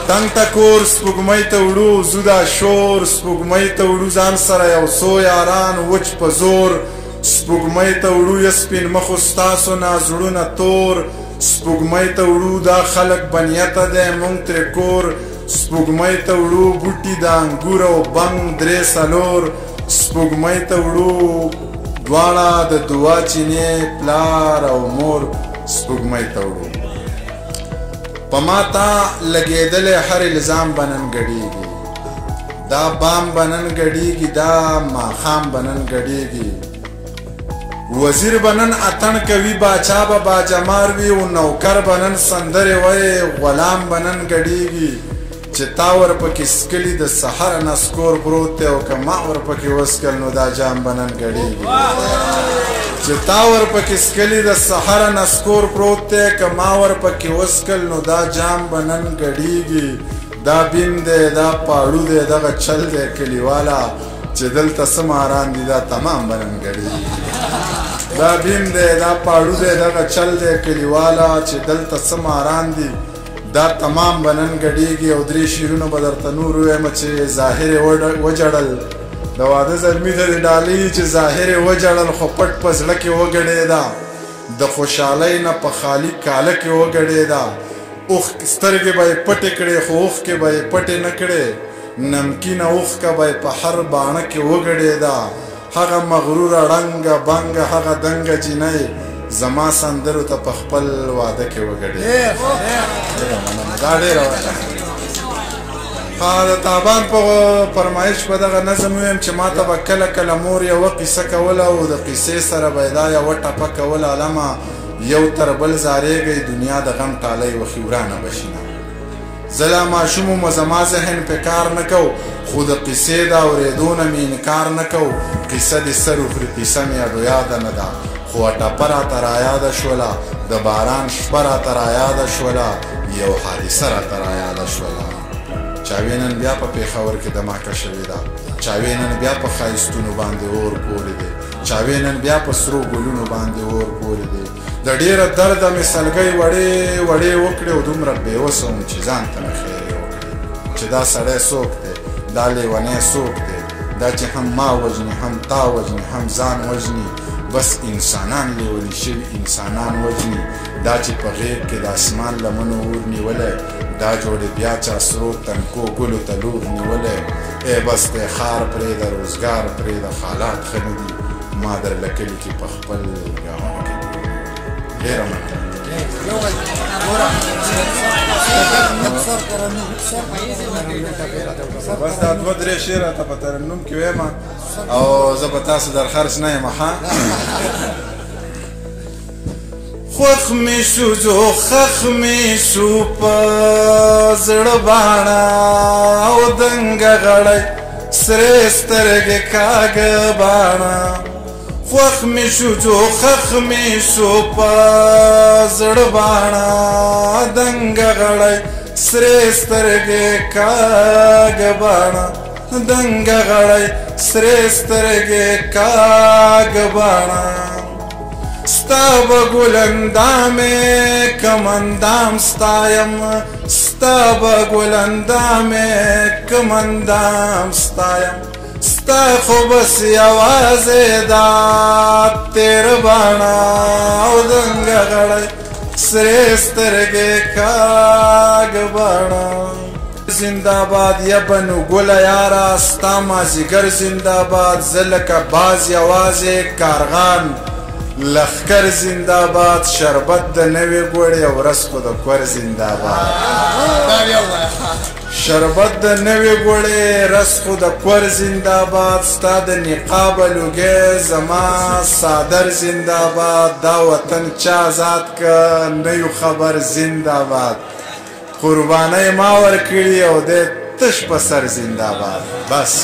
تنگ تا کور سپوږمۍ ته وړو زو دا شور سپوږمۍ ته وړو ځان سره یو څو یاران وچ په زور سپوږمۍ ته وړو یا سپین مخو ستاسو نه زړونه تور سپوږمۍ ته وړو دا خلک بنیته دی مونږ ترې کور سپوږمۍ ته وړو بوټي د انګور او بنګ درې څلور سپوږمۍ ته وړو دواړه د دعا چینې پلار او مور سپوږمۍ ته وړو په ما تا لګېدلی هر الزام به نن ګډېږي دا بام به نن ګډېږي دا ماښام به نن ګډېږي وزیر به نن اتڼ کوي باچا به باجمار وي او نوکر به نن سندرې وایي غلام به نن ګډېږي چې تا ورپکې سکلي د سحر نه سکور پروت دی او که ما ورپکې وسکل نو دا جام به نن ګډېږي چې تا ورپکې سکلي د سحر نه سکور پروت دی که ما ورپکې وسکل نو دا جام به نن ګډېږي دا بیم دی دا پاړو دی دغه چل دی کلیواله چې دلته څه ماران دي دا تمام به نن ګډېږي دا بیم دی دا پاړو دی دغه چل دی کلیواله چې دلته څه ماران دي دا تمام به نن ګډېږي او درې شعرونه به درته نور ووایم چې ظاهر یې وجړل د واده زلمي ته دې ډالۍ چې ظاهر یې وجړل خو پټ په زړه کې وګډېده د خوشحالۍ نه په خالي کاله کې وګډېده سترګې به یې پټې کړې خو اوښکې به یې پټې نه کړې نمکینه اوښکه به یې په هر باڼه کې وګډېده هغه مغروره ړنګه بنګه هغه دنګه جینۍ زما سندرو ته په خپل واده کې وګډېده دا ډېره د تابان په فرمایش په دغه نظم ویم چې ما ته به کله کله مور یوه قیسه کوله او د قیسې سره به یې دا یوه ټپه کوله علمه یو تر بل زارېږئ دنیا د غم ټالی وخي ورانه به شینه زه لا ماشوم وم زما ذهن پې کار نه کو خو د قیسې د اورېدو نه مې انکار نه کو قیسه دې سر وخوري قیسه مې اډو یاده نه ده خو ټپه راته رایاده شوله د باران شپه راته رایاده شوله یو حادثه راته رایاده شوله چاوې نن بیا په پېښور کې دماکه شوې ده چاوې نن بیا په ښایستونو باندې اور پورې دی چاوې نن بیا په سرو ګلونو باندې اور پورې دی د ډېره درده مې سلګۍ وړې وړې وکړې او دومره بېوسه وم چې ځان ته مې خیرې وکړې چې دا سړی څوک دی دا لیونی څوک دی دا چې هم ما وژني هم تا وژني هم ځان وژني بس انسانان لیوني شوي انسانان وژني دا چې په غیږ کې د اسمان لمنو اور نیولی دا جوړې بیا چا سرو تنکو ګلو ته لور نیولی ای بس دی ښار پرېږده روزګار پرېږده حالات ښه نه دي ما درله کلي کې په خپل ګاونه کې ډېره مننه بس دا دوه درې شعره ته په ترنم کې ویم او زه به تاسو در خرڅ نه یم ښه خوښ مې شو جو خښ مې شو په زړه باڼه او دنګه غړی سرې سترګې کاږه باڼه خوښ مې شو جو خښ مې شو په زړه باڼه دنګه غړی سرې سترګې کاږه باڼه دنګه غړی سرې سترګې کاږه باڼه ستا به ګلندامې کمندام ستایم ستا به ګلندامې کمندام ستایم ستا خو بس یوازې دا تیر باڼه او دنګه غړی سرې سترګې کاږه باڼه زنده‌باد یا بنو ګله یاره ستا مازدیګر زنده‌باد زه لکه باز یوازې کارغان لخکر زنده‌باد شربت د نوې ګوړې او رس خو د کور زنده‌باد شربت د نوې ګوړې رس خو د کور زنده‌باد ستا د نقاب لوګی زما صادر زنده‌باد دا وطن چا آزاد که نه یو خبر زنده‌باد قربانۍ ما ورکړي او دی تش په سر زنده‌باد بس